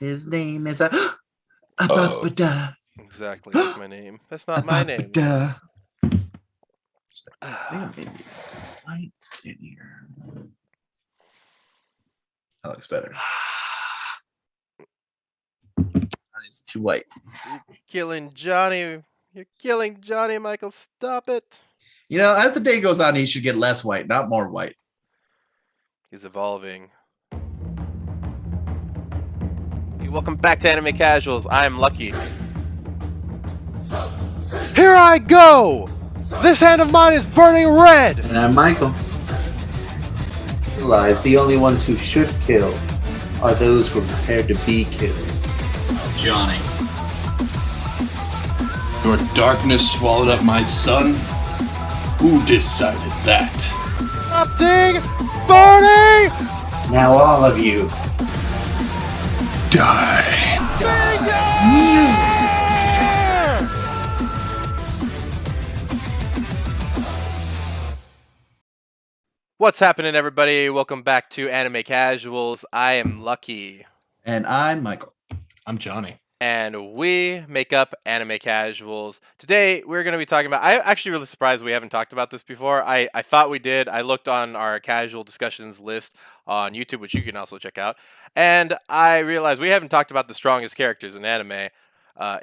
His name is Oh. Ba-ba-da. Exactly, that's my name. That's not my name. Ba-ba-da. I think maybe white in here. That looks better. It's too white. You're killing Johnny. You're killing Johnny, Michael. Stop it. You know, as the day goes on, he should get less white, not more white. He's evolving. Welcome back to Anime Casuals. I'm Lucky. Here I go! This hand of mine is burning red! And I'm Michael. Realize the only ones who should kill are those who are prepared to be killed. Johnny. Your darkness swallowed up my son? Who decided that? Erupting! Burning! Now all of you. Die. What's happening, everybody? Welcome back to Anime Casuals. I am Lucky. And I'm Michael. I'm Johnny. And we make up Anime Casuals. Today, we're going to be talking about... I'm actually really surprised we haven't talked about this before. I thought we did. I looked on our casual discussions list on YouTube, which you can also check out. And I realized we haven't talked about the strongest characters in anime,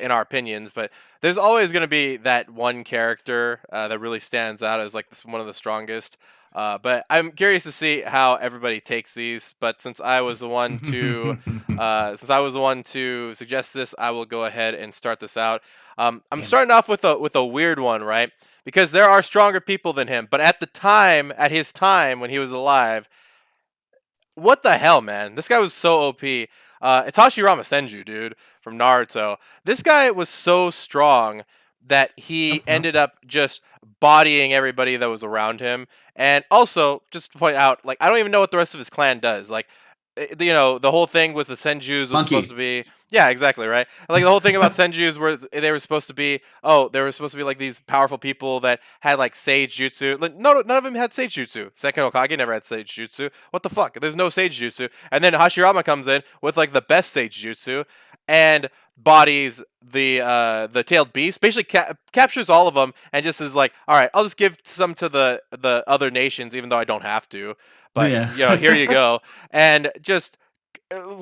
in our opinions. But there's always going to be that one character that really stands out as like one of the strongest. But I'm curious to see how everybody takes these. But since I was the one to suggest this, I will go ahead and start this out. I'm starting off with a weird one, right? Because there are stronger people than him. But at his time when he was alive, what the hell, man? This guy was so OP. It's Hashirama Senju, dude, from Naruto. This guy was so strong that he ended up just bodying everybody that was around him. And also, just to point out, like, I don't even know what the rest of his clan does. Like, you know, the whole thing with the Senjus was supposed to be... Yeah, exactly, right? Like, the whole thing about Senjus where they were supposed to be... Oh, they were supposed to be, like, these powerful people that had, like, Sage Jutsu. Like, no, none of them had Sage Jutsu. Second Hokage never had Sage Jutsu. What the fuck? There's no Sage Jutsu. And then Hashirama comes in with, like, the best Sage Jutsu and bodies the tailed beast, basically captures all of them and just is like, all right, I'll just give some to the other nations, even though I don't have to. But you know, here you go, and just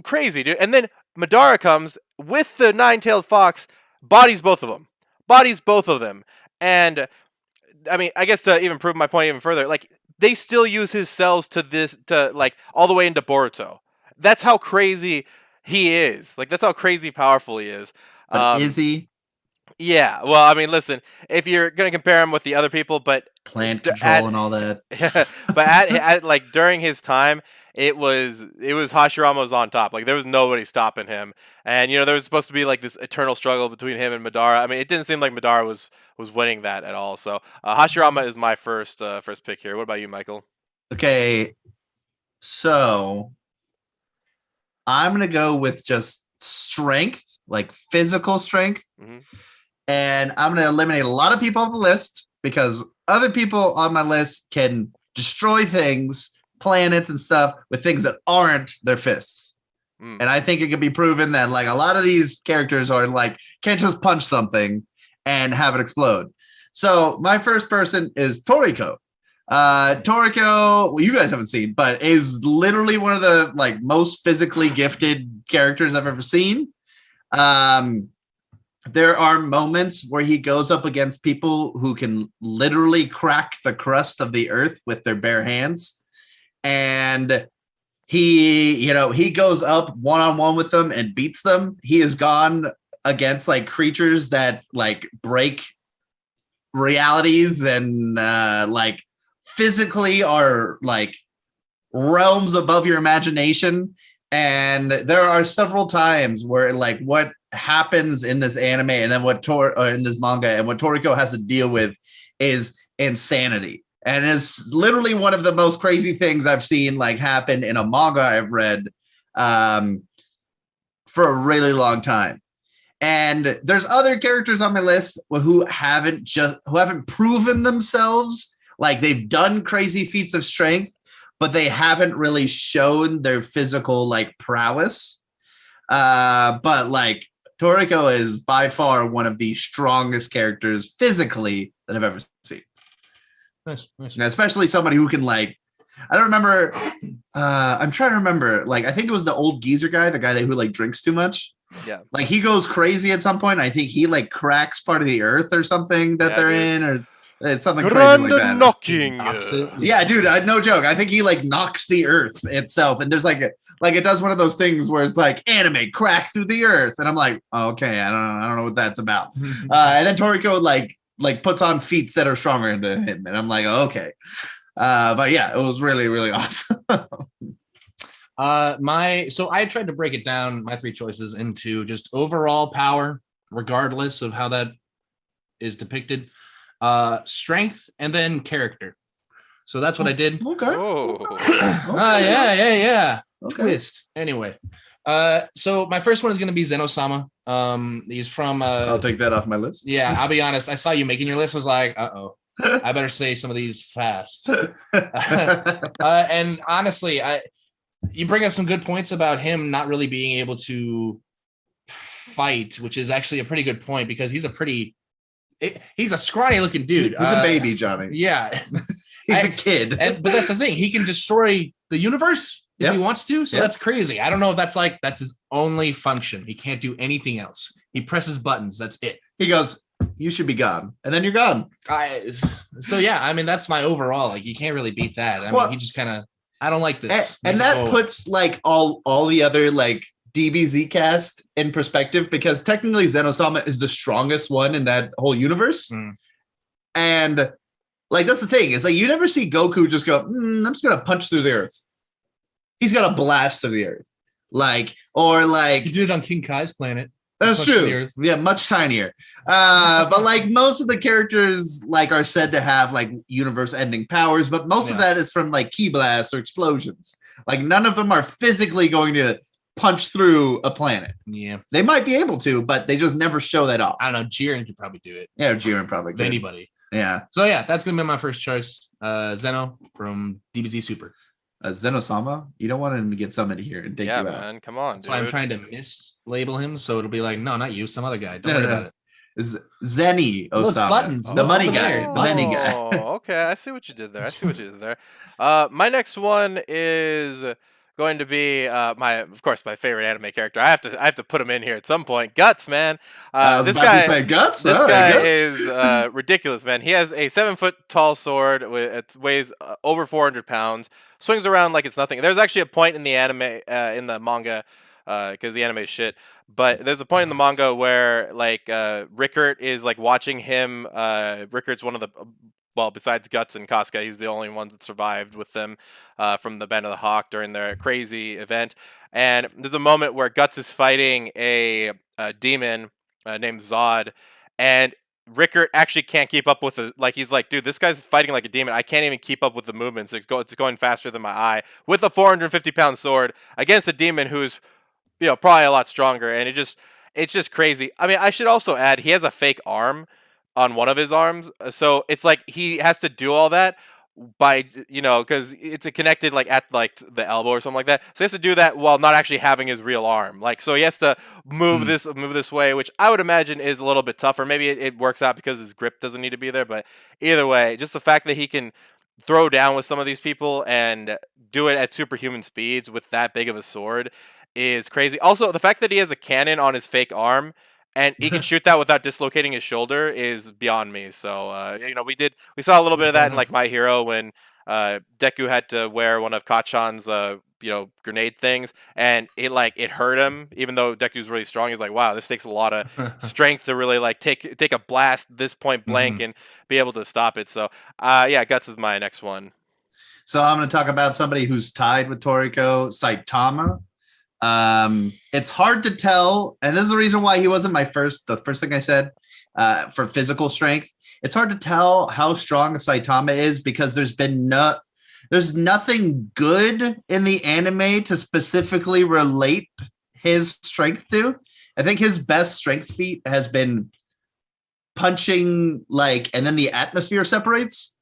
crazy, dude. And then Madara comes with the nine-tailed fox, bodies both of them, and I mean, I guess to even prove my point even further, like they still use his cells to like all the way into Boruto. That's how crazy he is. Like that's how crazy powerful he is. But is he? Yeah. Well, I mean, listen, if you're gonna compare him with the other people, but plant control and all that. But at like during his time, it was Hashirama was on top. Like there was nobody stopping him, and you know there was supposed to be like this eternal struggle between him and Madara. I mean, it didn't seem like Madara was winning that at all. So Hashirama is my first pick here. What about you, Michael? Okay, so I'm gonna go with just strength, like physical strength. Mm-hmm. And I'm going to eliminate a lot of people off the list because other people on my list can destroy things, planets and stuff with things that aren't their fists. And I think it can be proven that like a lot of these characters are like, can't just punch something and have it explode. So my first person is Toriko. Toriko, well, you guys haven't seen, but is literally one of the like most physically gifted characters I've ever seen. There are moments where he goes up against people who can literally crack the crust of the earth with their bare hands. And he goes up one-on-one with them and beats them. He has gone against like creatures that like break realities and like physically are like realms above your imagination. And there are several times where like what happens in this anime and then in this manga and what Toriko has to deal with is insanity. And it's literally one of the most crazy things I've seen like happen in a manga I've read for a really long time. And there's other characters on my list who haven't proven themselves. Like they've done crazy feats of strength, but they haven't really shown their physical like prowess. But like Toriko is by far one of the strongest characters physically that I've ever seen. Nice. And especially somebody who can like, I don't remember. I'm trying to remember. Like, I think it was the old geezer guy, the guy who like drinks too much. Yeah. Like he goes crazy at some point. I think he like cracks part of the earth or something that they're in, or it's something crazy like that. Knocking. Yeah, dude, no joke. I think he like knocks the earth itself, and there's like it does one of those things where it's like anime crack through the earth, and I'm like, oh, okay, I don't know what that's about. And then Toriko like puts on feats that are stronger than him, and I'm like, oh, okay. But yeah, it was really, really awesome. So I tried to break it down, my 3 choices, into just overall power, regardless of how that is depicted, strength, and then character. So that's what I did. Okay. Oh. Yeah. Okay. Twist. Anyway, so my first one is going to be Zeno-sama. He's from. I'll take that off my list. Yeah, I'll be honest. I saw you making your list. I was like, uh-oh. I better say some of these fast. And honestly, you bring up some good points about him not really being able to fight, which is actually a pretty good point because he's a scrawny looking dude. He's a baby, Johnny. Yeah. He's a kid. But that's the thing. He can destroy the universe if he wants to. So that's crazy. I don't know if that's his only function. He can't do anything else. He presses buttons. That's it. He goes, you should be gone. And then you're gone. So yeah, I mean, that's my overall. Like, you can't really beat that. I mean, he just kind of, I don't like this. And that puts like all the other like DBZ cast in perspective, because technically Zeno-sama is the strongest one in that whole universe. And like, that's the thing, is like, you never see Goku just go, I'm just going to punch through the earth. He's got a blast through the earth. Like, or like. He did it on King Kai's planet. That's true. Yeah, much tinier. But like most of the characters like are said to have like universe-ending powers, but most of that is from like ki blasts or explosions. Like none of them are physically going to punch through a planet. Yeah, they might be able to, but they just never show that off. I don't know. Jiren could probably do it. Yeah, Jiren probably could. Anybody. Yeah. So yeah, that's gonna be my first choice. Zeno from DBZ Super. Zeno-sama, you don't want him to get summoned here and take you out. Yeah, man, come on. That's why I'm trying to mislabel him, so it'll be like, no, not you, some other guy. Don't worry about it. Zeni-osama, buttons. the money guy. There. The money guy. Oh, okay. I see what you did there. My next one is going to be my favorite anime character. I have to put him in here at some point. Guts, man. This guy, Guts. This guy is ridiculous, man. He has a 7-foot tall sword. It weighs over 400 pounds. Swings around like it's nothing. There's actually a point in the anime, in the manga, because the anime is shit. But there's a point in the manga where like Rickert is like watching him. Rickert's one of the besides Guts and Casca, he's the only one that survived with them from the Band of the Hawk during their crazy event. And there's a moment where Guts is fighting a demon named Zod, and Rickert actually can't keep up with it. Like, he's like, dude, this guy's fighting like a demon. I can't even keep up with the movements. It's going faster than my eye with a 450-pound sword against a demon who's, probably a lot stronger. And it's just crazy. I mean, I should also add, he has a fake arm on one of his arms. So it's like he has to do all that by, because it's connected like at like the elbow or something like that. So he has to do that while not actually having his real arm. Like, so he has to move this way, which I would imagine is a little bit tougher. Maybe it works out because his grip doesn't need to be there. But either way, just the fact that he can throw down with some of these people and do it at superhuman speeds with that big of a sword is crazy. Also, the fact that he has a cannon on his fake arm and he can shoot that without dislocating his shoulder is beyond me. So, we saw a little bit of that in like My Hero when Deku had to wear one of Kachan's, grenade things, and it hurt him, even though Deku's really strong. He's like, wow, this takes a lot of strength to really like take a blast this point blank and be able to stop it. So, Guts is my next one. So I'm going to talk about somebody who's tied with Toriko, Saitama. It's hard to tell, and this is the reason why he wasn't the first thing I said, for physical strength. It's hard to tell how strong Saitama is because there's nothing good in the anime to specifically relate his strength to. I think his best strength feat has been punching and then the atmosphere separates,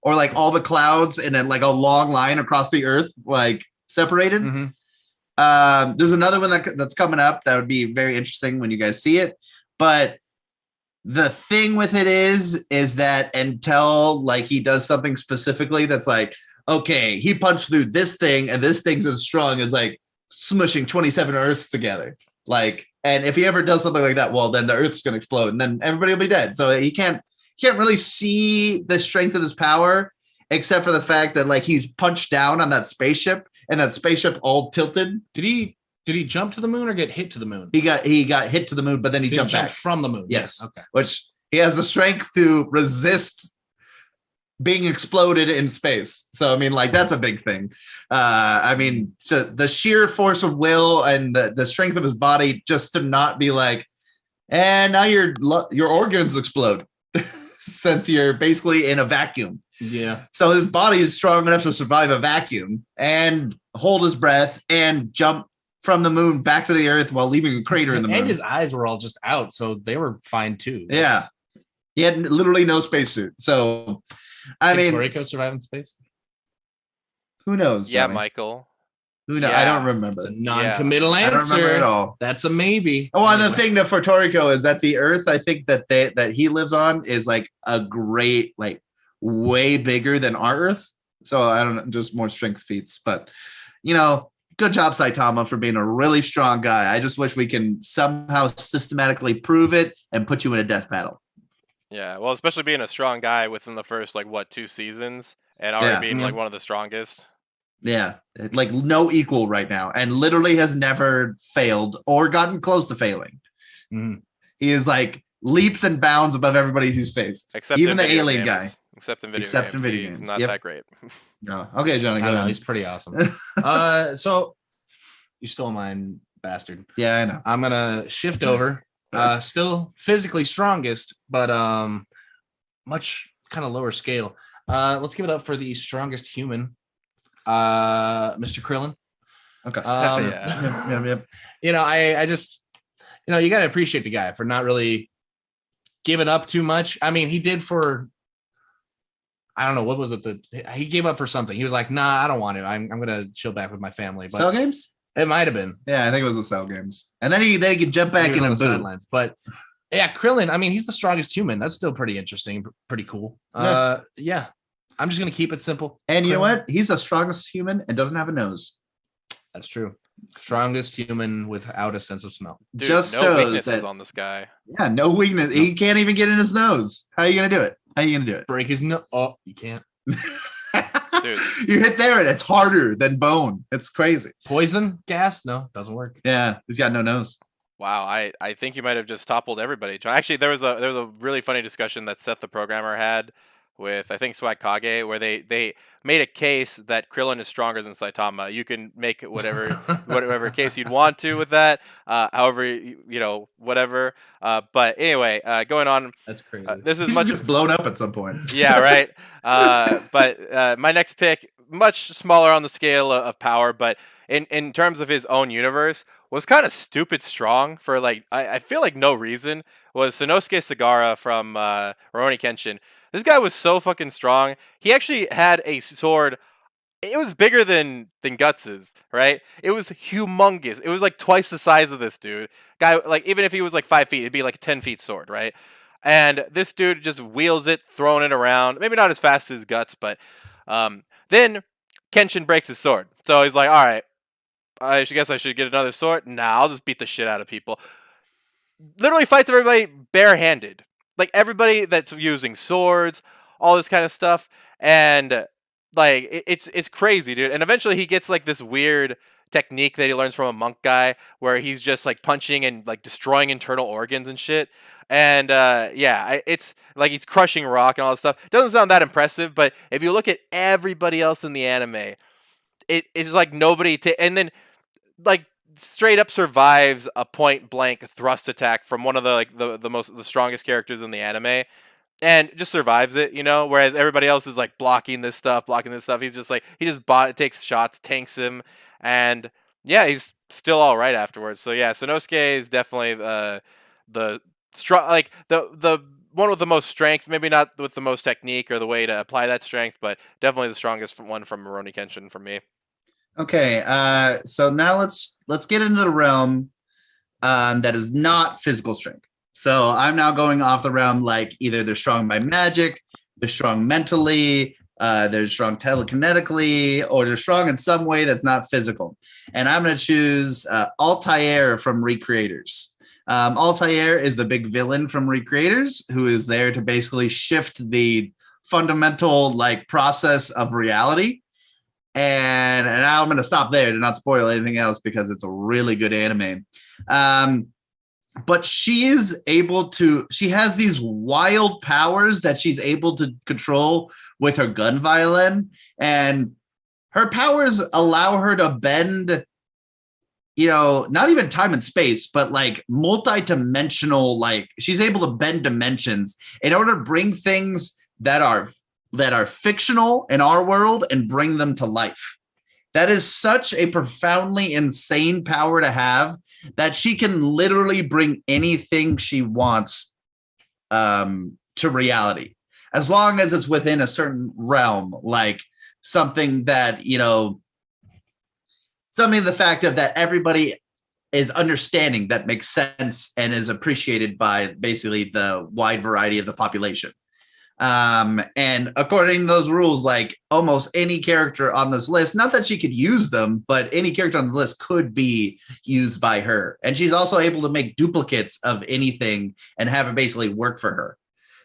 or like all the clouds and then like a long line across the earth, like separated. There's another one that's coming up that would be very interesting when you guys see it. But the thing with it is that until like he does something specifically that's like, okay, he punched through this thing and this thing's as strong as like smushing 27 Earths together. Like, and if he ever does something like that, well, then the Earth's going to explode and then everybody will be dead. So he can't really see the strength of his power, except for the fact that like he's punched down on that spaceship and that spaceship all tilted. Did he jump to the moon or get hit to the moon? He got hit to the moon, but then he jumped back from the moon. Yes. Okay. Which he has the strength to resist being exploded in space. So, I mean, like, that's a big thing. I mean, the sheer force of will and the strength of his body just to not be like, and now your organs explode since you're basically in a vacuum. Yeah. So his body is strong enough to survive a vacuum and hold his breath and jump from the moon back to the Earth while leaving a crater in the moon. And his eyes were all just out, so they were fine too. Yeah. He had literally no spacesuit. So, I mean, Toriko survive in space? Who knows? Yeah, Johnny? Michael. Who knows? Yeah. I don't remember. It's a non-committal I don't answer. remember at all. That's a maybe. Oh, and the thing that for Toriko is that the Earth, I think that he lives on is like a great, like way bigger than our Earth. So I don't know, just more strength feats. But you know, good job, Saitama, for being a really strong guy. I just wish we can somehow systematically prove it and put you in a death battle. Yeah, well, especially being a strong guy within the first, like, 2 seasons and already being, like, one of the strongest. Yeah, like no equal right now and literally has never failed or gotten close to failing. Mm. He is like leaps and bounds above everybody he's faced. Except even the video alien games. guy. Except in video Except games. in video He's games. not Yep. that great. No. Okay, Johnny, I go don't know, ahead. he's pretty awesome. So you stole mine, bastard. Yeah, I know. I'm gonna shift over. Still physically strongest, but much kind of lower scale. Let's give it up for the strongest human, Mr. Krillin. Okay. Yeah. Yep. You know, I just, you know, you gotta appreciate the guy for not really giving up too much. I mean, he did for, I don't know, what was it that he gave up for something. He was like, nah, I don't want to. I'm gonna chill back with my family. But Cell games? it might have been. Yeah, I think it was the cell games. And then he could jump back in on and the boom. sidelines. But yeah, Krillin, I mean, he's the strongest human. That's still pretty interesting, pretty cool. Yeah. I'm just gonna keep it simple. And you know Krillin. what? He's the strongest human and doesn't have a nose. That's true. Strongest human without a sense of smell. Dude, Just no shows weaknesses that- on this guy. Yeah, no weakness. He can't even get in his nose. How are you gonna do it? Break his nose. Oh, you can't. Dude. You hit there and it's harder than bone. It's crazy. Poison gas? No, doesn't work. Yeah, he's got no nose. Wow, I think you might have just toppled everybody. Actually, there was a really funny discussion that Seth the programmer had with, I think, Swag Kage, where they made a case that Krillin is stronger than Saitama. You can make it whatever case you'd want to with that. However, you know, whatever. But anyway, going on. That's crazy. This is He much just blown up at some point. Yeah, right. But my next pick, much smaller on the scale of power, but in terms of his own universe, was kind of stupid strong for like I feel like no reason. Was Sonosuke Segarra from Rurouni Kenshin. This guy was so fucking strong. He actually had a sword. It was bigger than Guts's, right? It was humongous. It was like twice the size of this dude. Guy, like, even if he was like 5 feet, it'd be like a 10 feet sword, right? And this dude just wheels it, throwing it around. Maybe not as fast as Guts, but then Kenshin breaks his sword. So he's like, all right, I guess I should get another sword. Nah, I'll just beat the shit out of people. Literally fights everybody barehanded. Like, everybody that's using swords, all this kind of stuff. And like, it's crazy, dude. And eventually he gets like this weird technique that he learns from a monk guy where he's just like punching and like destroying internal organs and shit. And it's like he's crushing rock and all this stuff. Doesn't sound that impressive, but if you look at everybody else in the anime, it's like nobody and then like straight up survives a point blank thrust attack from one of the like the strongest characters in the anime. And just survives it, you know, whereas everybody else is like blocking this stuff. He's just like, takes shots, tanks him, and yeah, he's still all right afterwards. So yeah, Sonosuke is definitely the strong, like the one with the most strength, maybe not with the most technique or the way to apply that strength, but definitely the strongest one from Rurouni Kenshin for me. Okay, so now let's get into the realm that is not physical strength. So I'm now going off the realm like either they're strong by magic, they're strong mentally, they're strong telekinetically, or they're strong in some way that's not physical. And I'm going to choose Altair from Recreators. Altair is the big villain from Recreators who is there to basically shift the fundamental like process of reality. And now I'm going to stop there to not spoil anything else because it's a really good anime. But she has these wild powers that she's able to control with her gun violin, and her powers allow her to bend, not even time and space, but like multi-dimensional, like she's able to bend dimensions in order to bring things that are fictional in our world and bring them to life. That is such a profoundly insane power to have that she can literally bring anything she wants to reality, as long as it's within a certain realm, like something that, something of the fact of that everybody is understanding that makes sense and is appreciated by basically the wide variety of the population. And according to those rules, like almost any character on this list, not that she could use them, but any character on the list could be used by her. And she's also able to make duplicates of anything and have it basically work for her.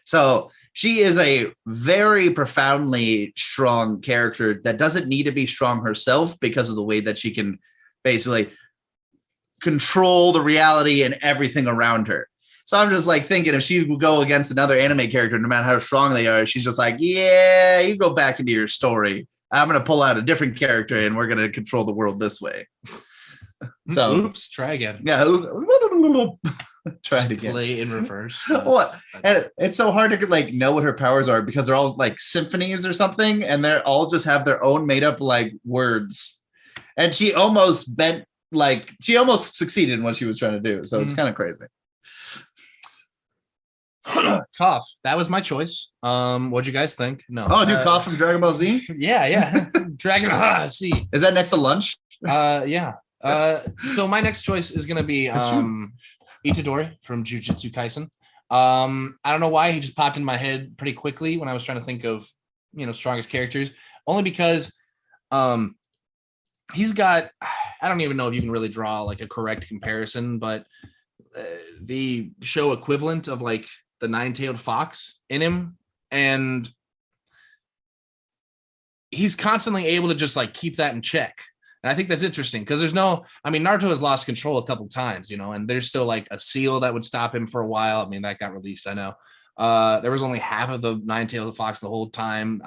So she is a very profoundly strong character that doesn't need to be strong herself because of the way that she can basically control the reality and everything around her. So I'm just like thinking if she would go against another anime character, no matter how strong they are, she's just like, yeah, you go back into your story. I'm going to pull out a different character and we're going to control the world this way. So oops, try again. Yeah. Try it again. Play in reverse. What? And it's so hard to like know what her powers are because they're all like symphonies or something. And they're all just have their own made up like words. And she almost succeeded in what she was trying to do. So it's kind of crazy. Cough. That was my choice. What'd you guys think? No. Oh, dude, Cough from Dragon Ball Z? Yeah. Dragon Z. Is that next to lunch? Yeah. So my next choice is gonna be Itadori from Jujutsu Kaisen. I don't know why he just popped in my head pretty quickly when I was trying to think of strongest characters. Only because he's got, I don't even know if you can really draw like a correct comparison, but the show equivalent of like the nine-tailed fox in him, and he's constantly able to just like keep that in check. And I think that's interesting because Naruto has lost control a couple times, and there's still like a seal that would stop him for a while. I mean, that got released, I know. There was only half of the nine-tailed fox the whole time.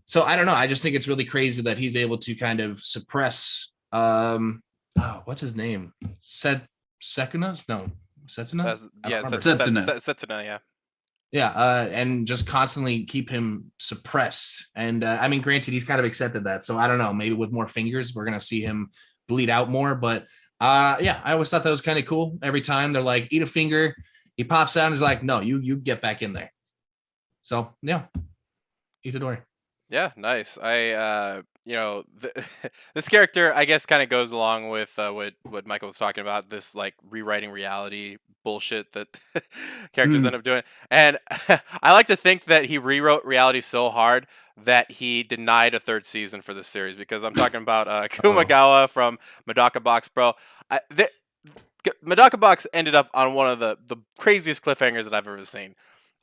So I don't know. I just think it's really crazy that he's able to kind of suppress, what's his name? Setsuna? No. Setsuna? Setsuna, yeah. Yeah, and just constantly keep him suppressed. And granted, he's kind of accepted that. So I don't know, maybe with more fingers, we're going to see him bleed out more. But I always thought that was kind of cool. Every time they're like, eat a finger, he pops out and is like, no, you get back in there. So, yeah, Itadori. Yeah, nice. This character, I guess, kind of goes along with what Michael was talking about, this like rewriting reality bullshit that characters end up doing. And I like to think that he rewrote reality so hard that he denied a third season for this series, because I'm talking about Kumagawa from Madoka Box, bro. Madoka Box ended up on one of the craziest cliffhangers that I've ever seen.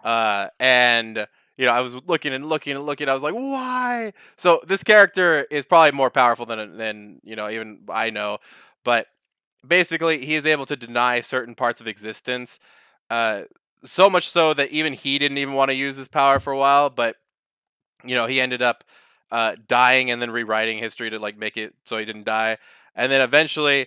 And I was looking. I was like, why? So this character is probably more powerful than even I know. But basically, he is able to deny certain parts of existence. So much so that even he didn't even want to use his power for a while. But he ended up dying and then rewriting history to like make it so he didn't die. And then eventually,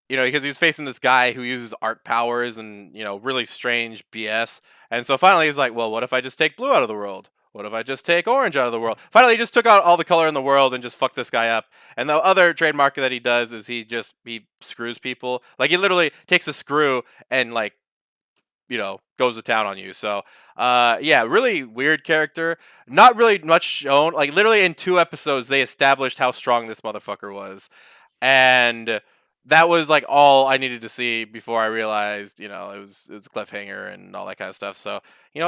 because he was facing this guy who uses art powers and really strange BS. And so finally he's like, well, what if I just take blue out of the world? What if I just take orange out of the world? Finally, he just took out all the color in the world and just fucked this guy up. And the other trademark that he does is he screws people. Like he literally takes a screw and like, goes to town on you. So, yeah, really weird character. Not really much shown. Like literally in 2 episodes, they established how strong this motherfucker was, and that was like all I needed to see before I realized, it was a cliffhanger and all that kind of stuff. So,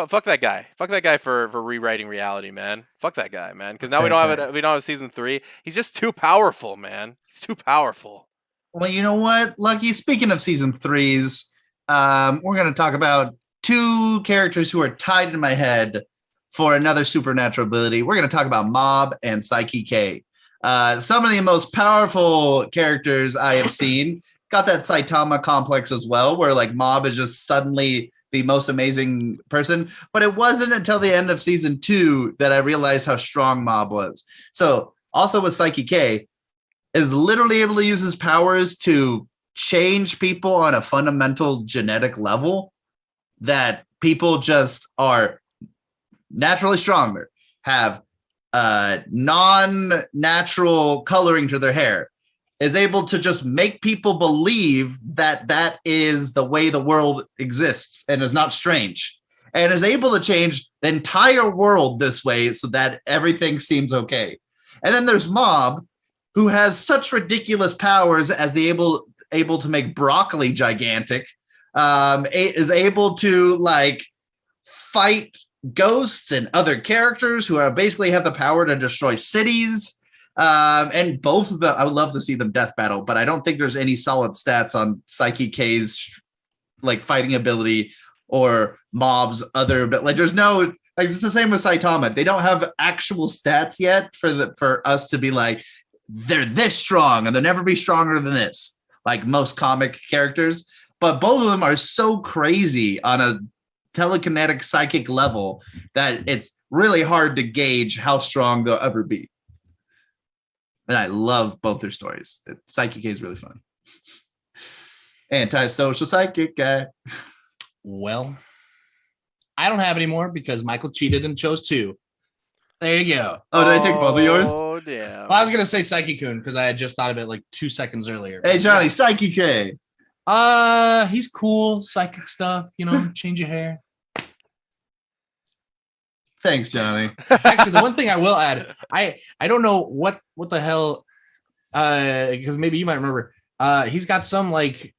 fuck that guy. Fuck that guy for rewriting reality, man. Fuck that guy, man. Because now we don't have season 3. He's just too powerful, man. He's too powerful. Well, you know what, Lucky? Speaking of season 3s, we're going to talk about 2 characters who are tied in my head for another supernatural ability. We're going to talk about Mob and Psyche K. Some of the most powerful characters I have seen. Got that Saitama complex as well, where like Mob is just suddenly the most amazing person. But it wasn't until the end of season 2 that I realized how strong Mob was. So also with Psyche K, is literally able to use his powers to change people on a fundamental genetic level that people just are naturally stronger, have non-natural coloring to their hair, is able to just make people believe that that is the way the world exists and is not strange, and is able to change the entire world this way so that everything seems okay. And then there's Mob, who has such ridiculous powers as able to make broccoli gigantic, is able to like fight ghosts and other characters who are basically have the power to destroy cities. And both of them, I would love to see them death battle, but I don't think there's any solid stats on Psyche K's like fighting ability or Mob's other, but like there's no, like it's the same with Saitama. They don't have actual stats yet for us to be like, they're this strong and they'll never be stronger than this, like most comic characters. But both of them are so crazy on a telekinetic psychic level that it's really hard to gauge how strong they'll ever be. And I love both their stories. Psychic K is really fun. Antisocial psychic guy. Well, I don't have any more because Michael cheated and chose 2. There you go. Oh, did I take both of yours? Oh, damn. Well, I was going to say Psyche-kun because I had just thought of it like 2 seconds earlier. Hey, Johnny, Psyche K. He's cool. Psychic stuff, change your hair. Thanks, Johnny. Actually, the one thing I will add, I don't know what the hell, because maybe you might remember, he's got some like,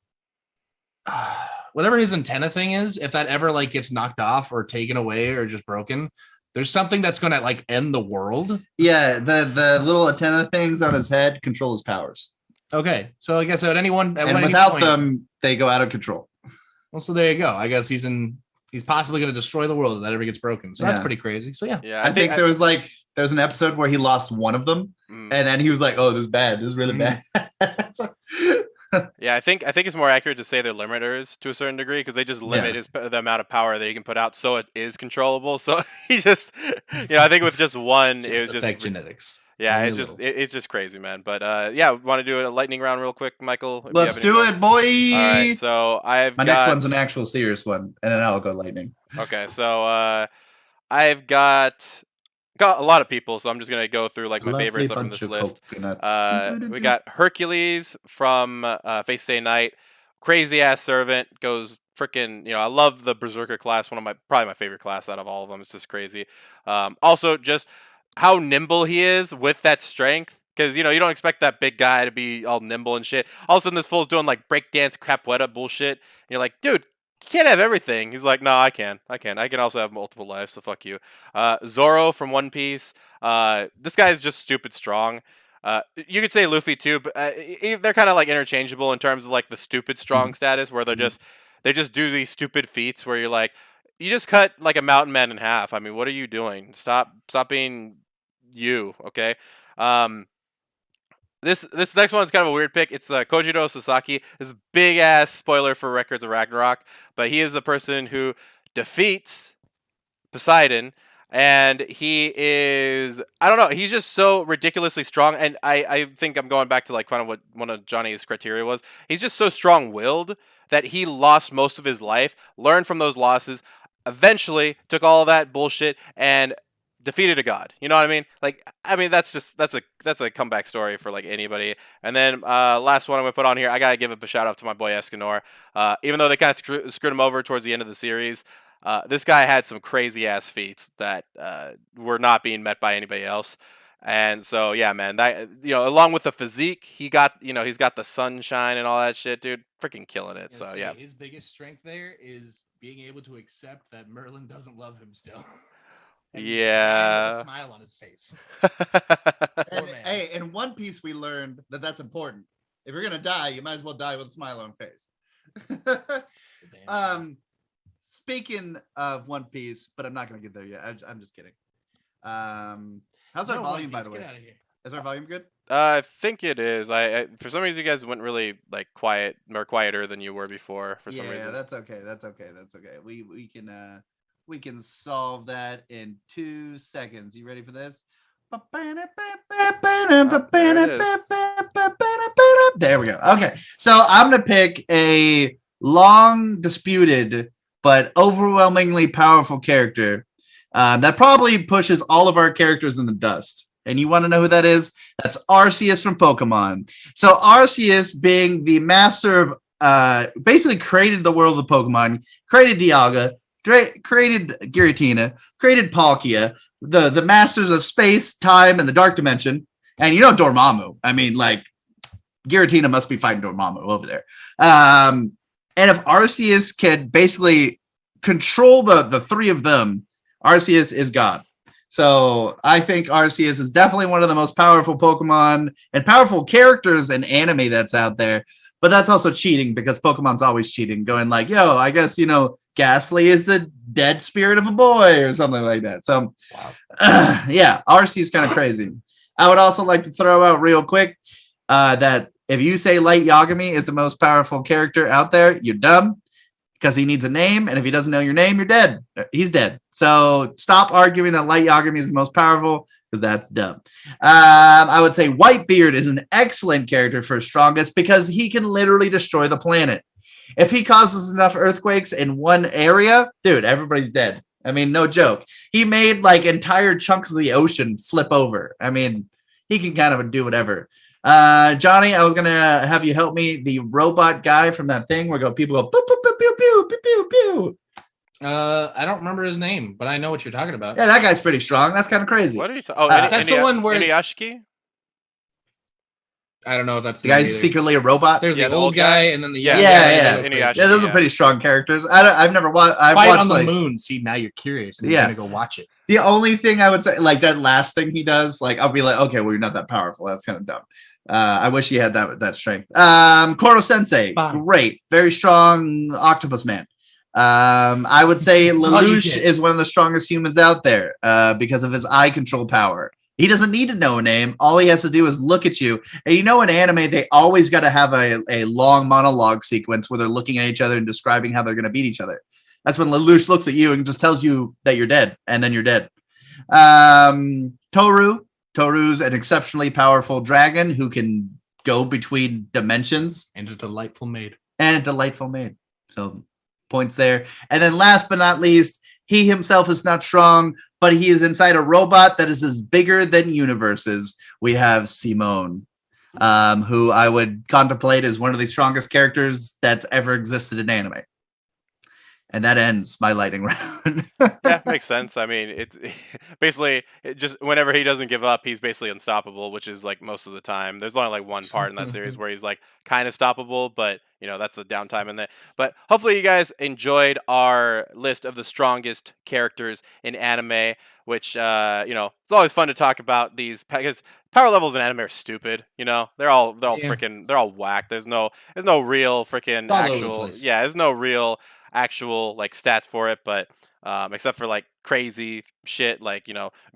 whatever his antenna thing is, if that ever like gets knocked off or taken away or just broken, there's something that's going to like end the world. Yeah, the little antenna things on his head control his powers. Okay, so I guess at anyone, and without them, they go out of control. Well, so there you go. I guess he's possibly going to destroy the world if that ever gets broken. So that's pretty crazy. So yeah. I think there's an episode where he lost one of them, and then he was like, "Oh, this is bad. This is really bad." Yeah, I think it's more accurate to say they're limiters to a certain degree because they just limit the amount of power that he can put out, so it is controllable. So he just, I think with just one, it was just genetics. Yeah, it's just crazy, man. But yeah, want to do a lightning round real quick, Michael? Let's do it, boy. All right, so my next one's an actual serious one, and then I'll go lightning. Okay, so I've got a lot of people, so I'm just gonna go through like my favorites up on this list. We got Hercules from Face Day Night, crazy ass servant, goes freaking. I love the Berserker class, probably my favorite class out of all of them. It's just crazy. Also, just how nimble he is with that strength. Because, you don't expect that big guy to be all nimble and shit. All of a sudden, this fool's doing, like, breakdance capoeira bullshit. And you're like, dude, you can't have everything. He's like, no, I can. I can also have multiple lives, so fuck you. Zorro from One Piece. This guy's just stupid strong. You could say Luffy, too, but they're kind of, like, interchangeable in terms of, like, the stupid strong status, where they just do these stupid feats where you're like, you just cut, like, a mountain man in half. I mean, what are you doing? Stop being you, okay? This next one is kind of a weird pick. It's Kojiro Sasaki. This is big ass spoiler for Records of Ragnarok, but he is the person who defeats Poseidon, and he is, I don't know, he's just so ridiculously strong. And I think I'm going back to like kind of what one of Johnny's criteria was. He's just so strong-willed that he lost most of his life, learned from those losses, eventually took all of that bullshit and defeated a god. You know what I mean? Like, I mean, that's a comeback story for like anybody. And then last one I'm gonna put on here, I gotta give a shout out to my boy Escanor. Even though they kind of screwed him over towards the end of the series, this guy had some crazy ass feats that were not being met by anybody else. And so yeah, man, that along with the physique, he's got the sunshine and all that shit, dude. Freaking killing it. So yeah. His biggest strength there is being able to accept that Merlin doesn't love him still. Yeah. With a smile on his face. And, hey, in One Piece, we learned that that's important. If you're gonna die, you might as well die with a smile on face. Speaking of One Piece, but I'm not gonna get there yet. I'm just kidding. How's our volume, by the way? Is our volume good? I think it is. I for some reason you guys went really like quiet, more quieter than you were before. For some reason. Yeah, that's okay. That's okay. We can solve that in 2 seconds. You ready for this? There we go. Okay, so I'm gonna pick a long disputed but overwhelmingly powerful character that probably pushes all of our characters in the dust. And you want to know who that is? That's Arceus from Pokemon. So Arceus, being the master of, basically created the world of Pokemon, created Dialga, created Giratina, created Palkia, the masters of space, time, and the dark dimension. And Dormammu. I mean, like, Giratina must be fighting Dormammu over there. And if Arceus can basically control the three of them, Arceus is God. So I think Arceus is definitely one of the most powerful Pokemon and powerful characters in anime that's out there. But that's also cheating because Pokemon's always cheating, going like, yo, I guess, Ghastly is the dead spirit of a boy or something like that. So, yeah, Arceus is kind of crazy. I would also like to throw out real quick that if you say Light Yagami is the most powerful character out there, you're dumb. Because he needs a name, and if he doesn't know your name, you're dead. He's dead. So stop arguing that Light Yagami is the most powerful, because that's dumb. I would say Whitebeard is an excellent character for strongest because he can literally destroy the planet. If he causes enough earthquakes in one area, dude, everybody's dead. I mean, no joke. He made like entire chunks of the ocean flip over. I mean, he can kind of do whatever. Johnny, I was gonna have you help me. The robot guy from that thing where people go pew pew pew pew pew pew pew pew. I don't remember his name, but I know what you're talking about. Yeah, that guy's pretty strong. That's kind of crazy. What are you talking? Oh, that's the one where Inuyashiki? I don't know if that's the guy's secretly a robot. There's the old guy, and then the yeah. Those are pretty strong characters. I've never watched. I've Fight watched on the like, moon. See, now you're curious. And you're gonna go watch it. The only thing I would say, like that last thing he does, like I'll be like, okay, well, you're not that powerful. That's kind of dumb. I wish he had that strength. Koro Sensei, great, very strong octopus man. I would say Lelouch is one of the strongest humans out there because of his eye control power. He doesn't need to know a name. All he has to do is look at you. And in anime, they always got to have a long monologue sequence where they're looking at each other and describing how they're going to beat each other. That's when Lelouch looks at you and just tells you that you're dead, and then you're dead. Toru's an exceptionally powerful dragon who can go between dimensions. And a delightful maid. So points there. And then last but not least, he himself is not strong, but he is inside a robot that is as bigger than universes. We have Simone, who I would contemplate as one of the strongest characters that's ever existed in anime. And that ends my lightning round. Yeah, makes sense. I mean, it's basically just whenever he doesn't give up, he's basically unstoppable, which is like most of the time. There's only like one part in that series where he's like kind of stoppable, but that's the downtime in there. But hopefully you guys enjoyed our list of the strongest characters in anime, which it's always fun to talk about these because power levels in anime are stupid. They're all freaking, they're all whack. There's no real freaking actual, there's no real actual like stats for it, but except for like crazy shit like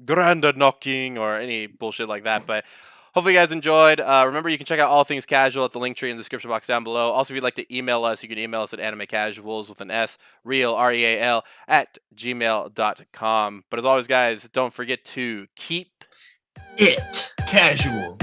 Granda knocking or any bullshit like that. But hopefully you guys enjoyed. Remember, you can check out All Things Casual at the link tree in the description box down below. Also, if you'd like to email us, you can email us at animecasuals with an S, real REAL at gmail.com. But as always, guys, don't forget to keep it casual.